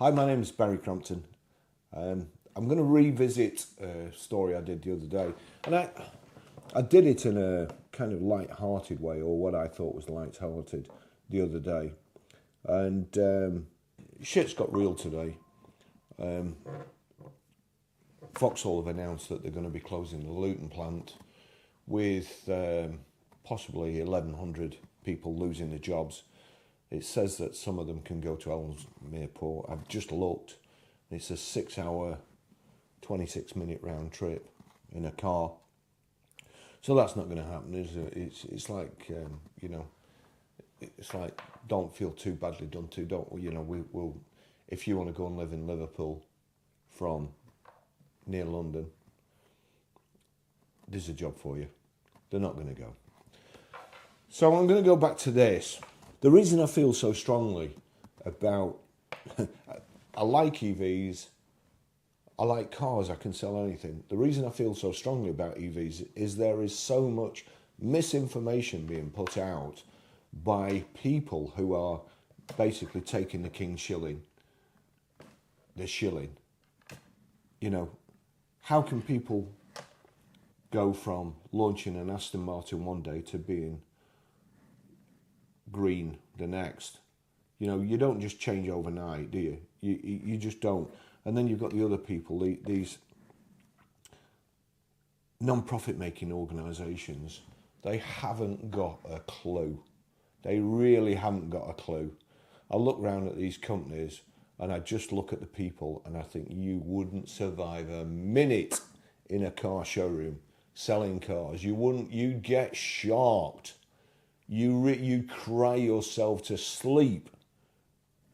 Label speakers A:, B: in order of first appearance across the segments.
A: Hi, my name is Barry Crompton. I'm going to revisit a story I did the other day, and I did it in a kind of light-hearted way, or what I thought was light-hearted the other day. And shit's got real today. Vauxhall have announced that they're going to be closing the Luton plant, with possibly 1,100 people losing their jobs. It says that some of them can go to Ellesmere Port. I've just looked. It's a 6-hour, 26-minute round trip in a car. So that's not going to happen, is it? It's like, it's like, don't feel too badly done to. We'll, if you want to go and live in Liverpool from near London, there's a job for you. They're not going to go. So I'm going to go back to this. The reason I feel so strongly about, I like EVs, I like cars, I can sell anything. The reason I feel so strongly about EVs is there is so much misinformation being put out by people who are basically taking the king's shilling, the shilling. You know, how can people go from launching an Aston Martin one day to being green the next? You know, you don't just change overnight, do you? You just don't. And then you've got the other people, these non-profit making organisations. They haven't got a clue. They really haven't got a clue. I look around at these companies and I just look at the people and I think you wouldn't survive a minute in a car showroom selling cars. You wouldn't. You'd get shocked. You'd cry yourself to sleep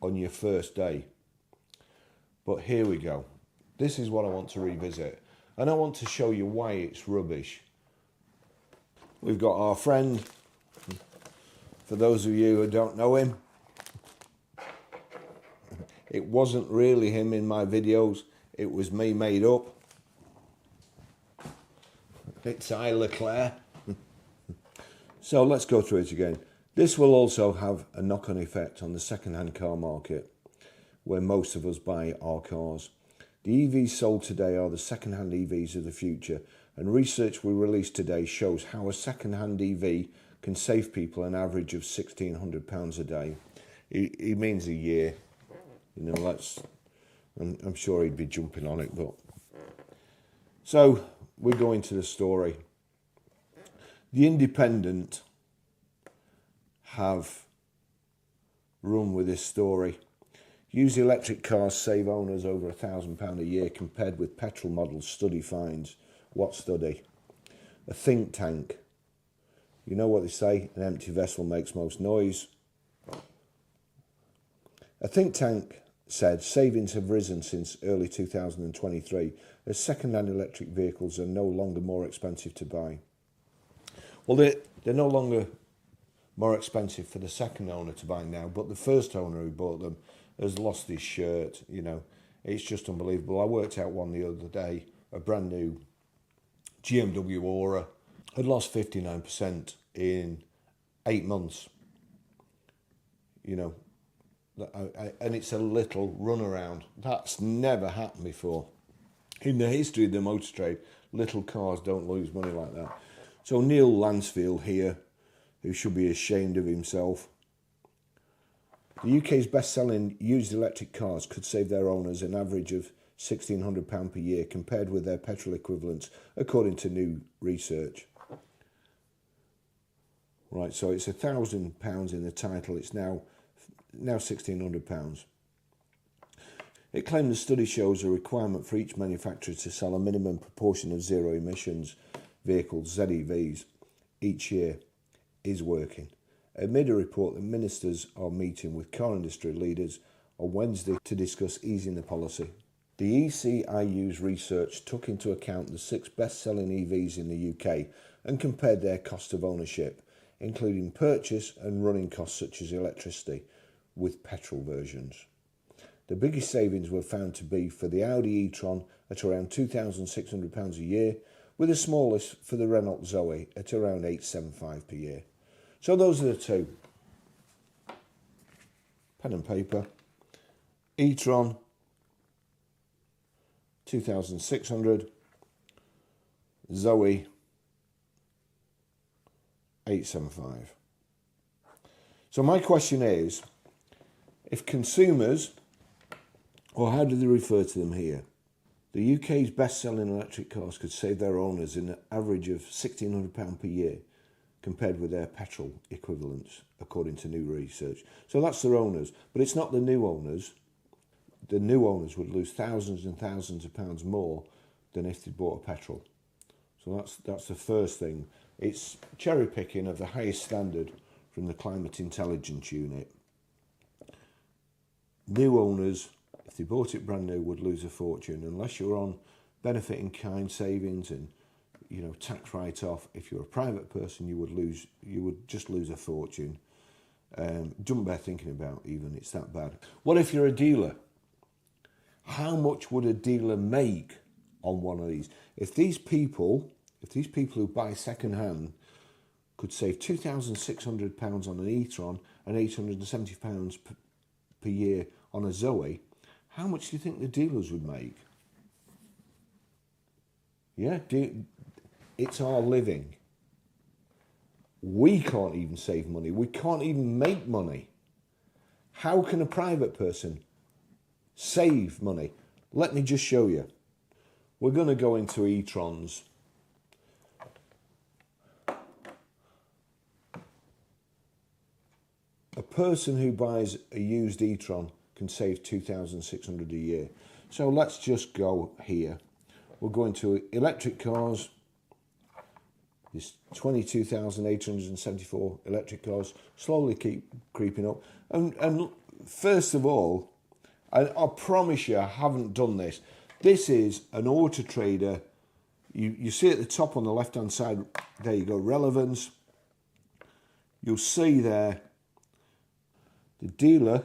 A: on your first day. But here we go. This is what I want to revisit. And I want to show you why it's rubbish. We've got our friend, for those of you who don't know him, it wasn't really him in my videos, it was me made up. It's I Leclerc. So let's go through it again. This will also have a knock-on effect on the second-hand car market, where most of us buy our cars. The EVs sold today are the second-hand EVs of the future, and research we released today shows how a second-hand EV can save people an average of £1,600 a day. He means a year. You know, I'm sure he'd be jumping on it, but... So, we go into the story. The Independent have run with this story. Used electric cars save owners over £1,000 a year compared with petrol models, study finds. What study? A think tank. You know what they say, an empty vessel makes most noise. A think tank said savings have risen since early 2023 as second-hand electric vehicles are no longer more expensive to buy. Well, they're no longer more expensive for the second owner to buy now, but the first owner who bought them has lost his shirt. You know, it's just unbelievable. I worked out one the other day, a brand new GMW Aura had lost 59% in 8 months. You know, and it's a little runaround. That's never happened before. In the history of the motor trade, little cars don't lose money like that. So Neil Lansfield here, who should be ashamed of himself. The UK's best-selling used electric cars could save their owners an average of £1,600 per year compared with their petrol equivalents, according to new research. Right, so it's £1,000 in the title. It's now £1,600. It claimed the study shows a requirement for each manufacturer to sell a minimum proportion of zero emissions vehicles, ZEVs, each year is working. Amid a report that ministers are meeting with car industry leaders on Wednesday to discuss easing the policy. The ECIU's research took into account the 6 best-selling EVs in the UK and compared their cost of ownership, including purchase and running costs such as electricity, with petrol versions. The biggest savings were found to be for the Audi e-tron at around £2,600 a year, with the smallest for the Renault Zoe at around £875 per year. So those are the two. Pen and paper. e-tron 2,600, Zoe 875. So my question is, if consumers, or how do they refer to them here, the UK's best-selling electric cars could save their owners an average of £1,600 per year compared with their petrol equivalents, according to new research. So that's their owners, but it's not the new owners. The new owners would lose thousands and thousands of pounds more than if they bought a petrol. So that's the first thing. It's cherry picking of the highest standard from the Climate Intelligence Unit. New owners, if they bought it brand new, would lose a fortune unless you're on benefit in kind savings and tax write-off. If you're a private person, you would just lose a fortune. Don't bear thinking about even. It's that bad. What if you're a dealer? How much would a dealer make on one of these? If these people who buy second hand could save £2,600 on an e-tron and £870 per year on a Zoe, how much do you think the dealers would make? Yeah, it's our living. We can't even save money. We can't even make money. How can a private person save money? Let me just show you. We're going to go into e-trons. A person who buys a used e-tron can save £2,600 a year. So let's just go here. We'll go into electric cars. There's 22,874 electric cars, slowly keep creeping up. And first of all, I promise you I haven't done this. This is an Auto Trader. You see at the top on the left-hand side, there you go, relevance. You'll see there the dealer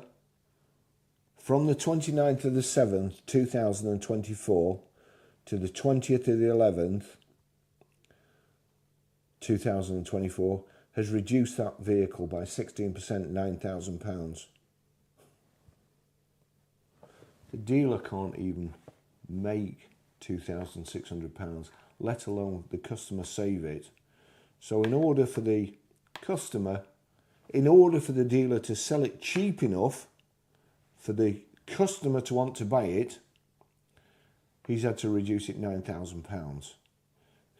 A: from the 29th of the 7th, 2024 to the 20th of the 11th, 2024 has reduced that vehicle by 16%, £9,000. The dealer can't even make £2,600, let alone the customer save it. So in order for the dealer to sell it cheap enough for the customer to want to buy it, he's had to reduce it £9,000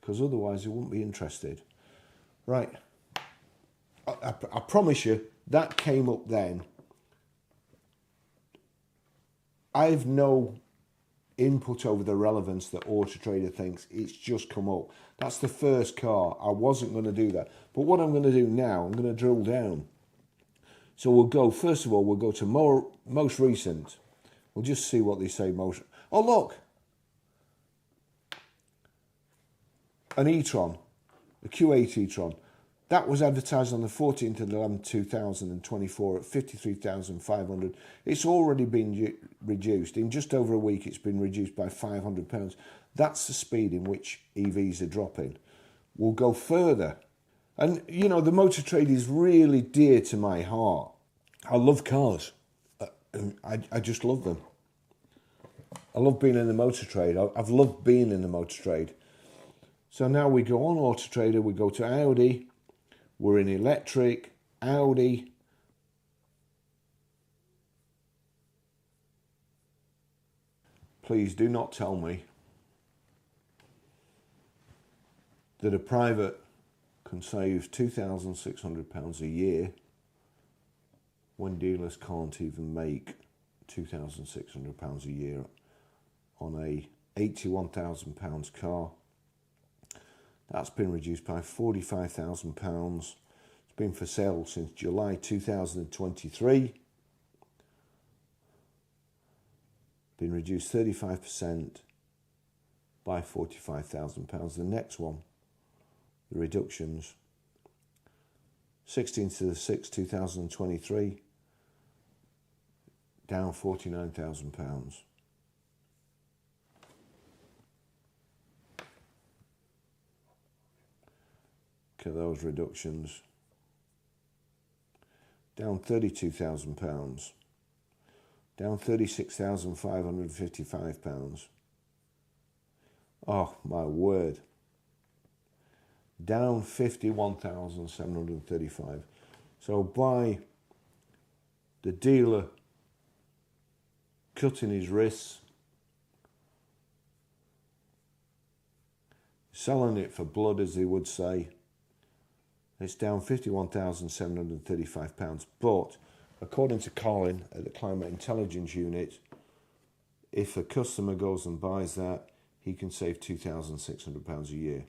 A: because otherwise he wouldn't be interested. Right, I promise you that came up then. I've no input over the relevance that Auto Trader thinks. It's just come up. That's the first car. I wasn't going to do that. But what I'm going to do now, I'm going to drill down. So we'll go, first of all, we'll go to most recent. We'll just see what they say most. Oh, look. An e-tron, a Q8 e-tron. That was advertised on the 14th of the 11th, 2024 at 53,500. It's already been reduced. In just over a week, it's been reduced by £500. That's the speed in which EVs are dropping. We'll go further. And, the motor trade is really dear to my heart. I love cars. I just love them. I love being in the motor trade. I've loved being in the motor trade. So now we go on Auto Trader, we go to Audi. We're in electric, Audi. Please do not tell me that a private can save £2,600 a year when dealers can't even make £2,600 a year on a £81,000 car. That's been reduced by £45,000. It's been for sale since July 2023. Been reduced 35% by £45,000. The next one, the reductions, 16th to the 6th, 2023, down £49,000. Look at those reductions. Down £32,000. down £36,555. Oh my word. Down 51,735. So by the dealer cutting his wrists, selling it for blood, as they would say, it's down £51,735. But according to Colin at the Climate Intelligence Unit, if a customer goes and buys that, he can save £2,600 a year.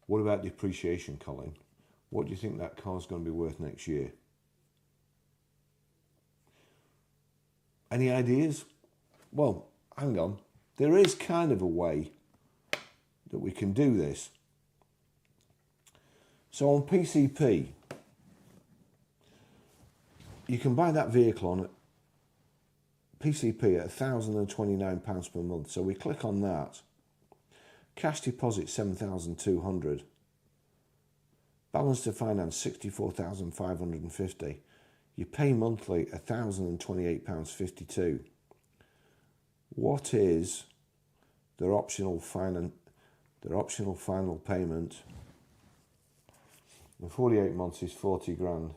A: What about depreciation, Colin? What do you think that car's going to be worth next year? Any ideas? Well, hang on. There is kind of a way that we can do this. So on PCP, you can buy that vehicle on PCP at £1,029 per month. So we click on that. Cash deposit £7,200. Balance to finance £64,550. You pay monthly £1,028.52. What is their optional final payment? In 48 months is 40 grand.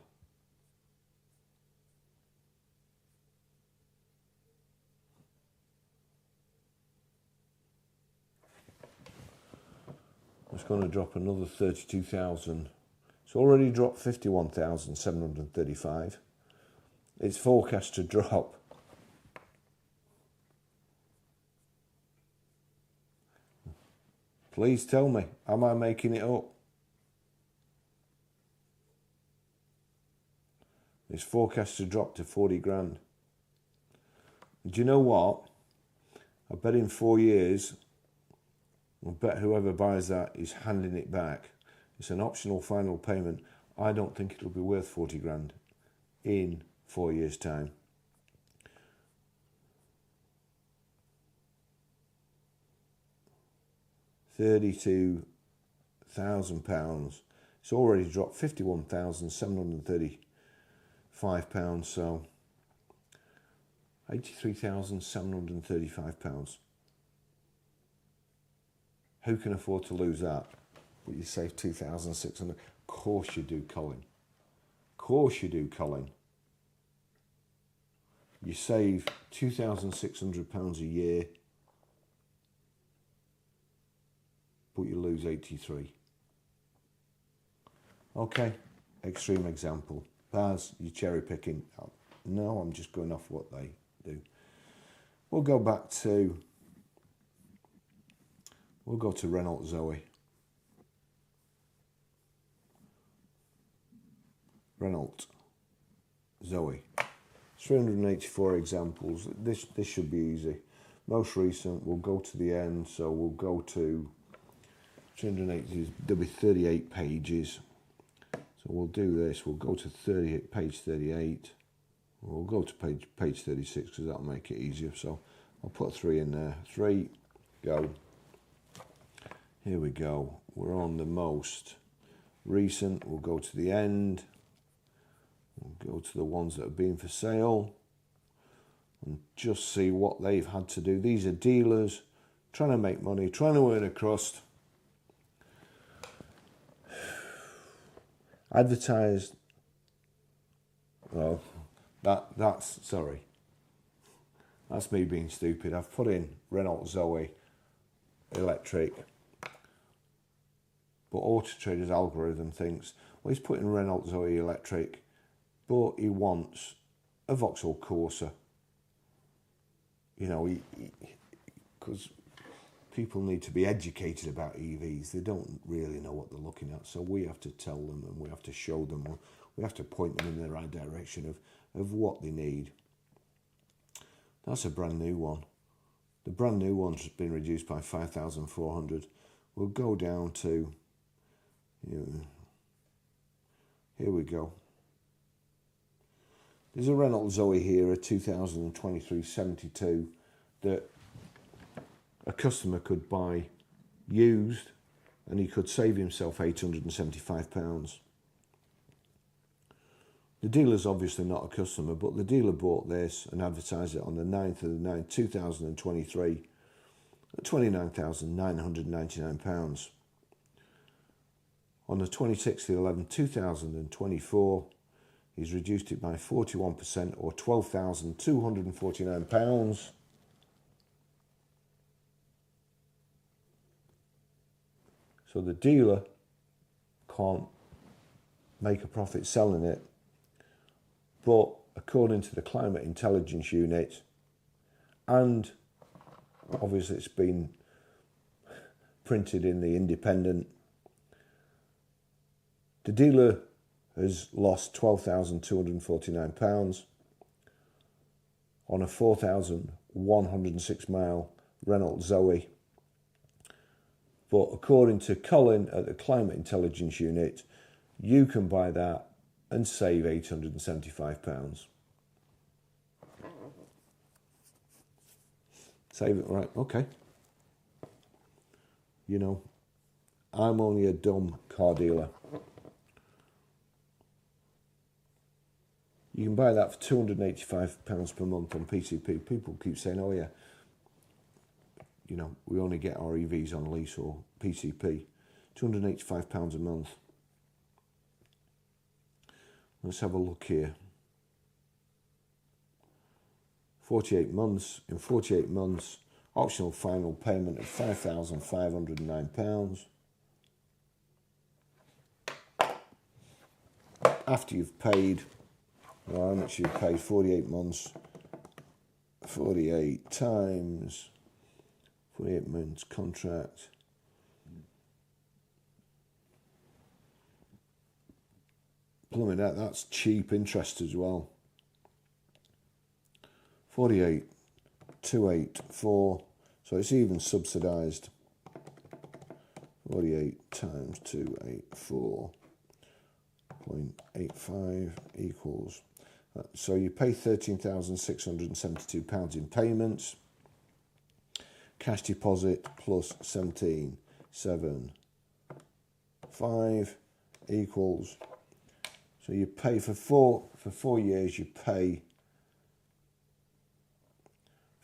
A: It's going to drop another 32,000. It's already dropped 51,735. It's forecast to drop. Please tell me, am I making it up? It's forecast to drop to 40 grand. Do you know what? I bet in 4 years, I bet whoever buys that is handing it back. It's an optional final payment. I don't think it'll be worth 40 grand in 4 years' time. £32,000. It's already dropped £51,735, so £83,735. Who can afford to lose that? But you save $2,600. Of course you do, Colin. Of course you do, Colin. You save £2,600 a year, but you lose 83. Okay, extreme example. Baz, you're cherry picking. No, I'm just going off what they do. We'll go to Renault Zoe. Renault Zoe. 384 examples. This should be easy. Most recent, we'll go to the end, so we'll go to 380, there'll be 38 pages. So we'll do this, we'll go to page 38. We'll go to page 36 because that'll make it easier. So I'll put 3 in there. 3, go. Here we go. We're on the most recent. We'll go to the end. We'll go to the ones that have been for sale and just see what they've had to do. These are dealers trying to make money, trying to earn a crust. Advertised. Well, that's sorry. That's me being stupid. I've put in Renault Zoe electric, but Auto Trader's algorithm thinks, well, he's putting Renault Zoe electric, but he wants a Vauxhall Corsa. You know, because people need to be educated about EVs. They don't really know what they're looking at, so we have to tell them and we have to show them. We have to point them in the right direction of what they need. That's a brand new one. The brand new one's been reduced by 5,400. We'll go down to, here we go. There's a Renault Zoe here, a 2023 72, that a customer could buy used and he could save himself £875. The dealer's obviously not a customer, but the dealer bought this and advertised it on the 9th of the 9th, 2023 at £29,999. On the 26th of the 11th, 2024, he's reduced it by 41% or £12,249. So the dealer can't make a profit selling it, but according to the Climate Intelligence Unit, and obviously it's been printed in the Independent, the dealer has lost £12,249 on a 4,106 mile Renault Zoe. But according to Colin at the Climate Intelligence Unit, you can buy that and save £875. Save it, right, okay. You know, I'm only a dumb car dealer. You can buy that for £285 per month on PCP. People keep saying, oh yeah, you know, we only get our EVs on lease or PCP. £285 a month. Let's have a look here. 48 months. In 48 months, optional final payment of £5,509. After you've paid, well, how much you've paid, 48 months, 48 times, 48 months contract. Plumbing that's cheap interest as well. 48,284, so it's even subsidised. 48 times 284.85 equals. So you pay £13,672 in payments. Cash deposit plus 17,775 equals. So you pay for 4 years. You pay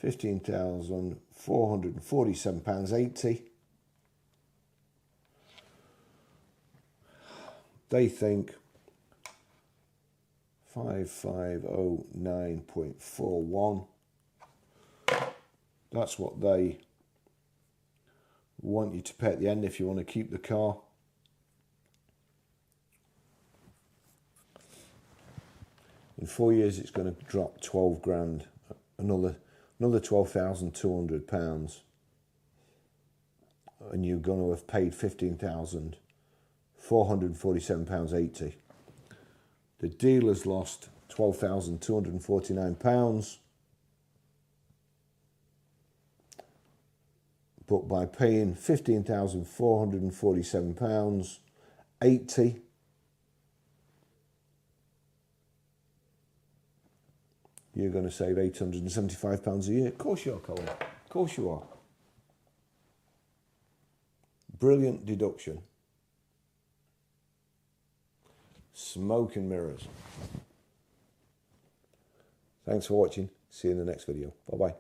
A: £15,447.80. They think 5509.41. That's what they want you to pay at the end if you want to keep the car. In 4 years, it's going to drop 12 grand, another £12,200, and you're going to have paid £15,447.80. The dealer's lost £12,249, but by paying £15,447.80, you're going to save £875 a year. Of course you are, Colin. Of course you are. Brilliant deduction. Smoke and mirrors. Thanks for watching. See you in the next video. Bye-bye.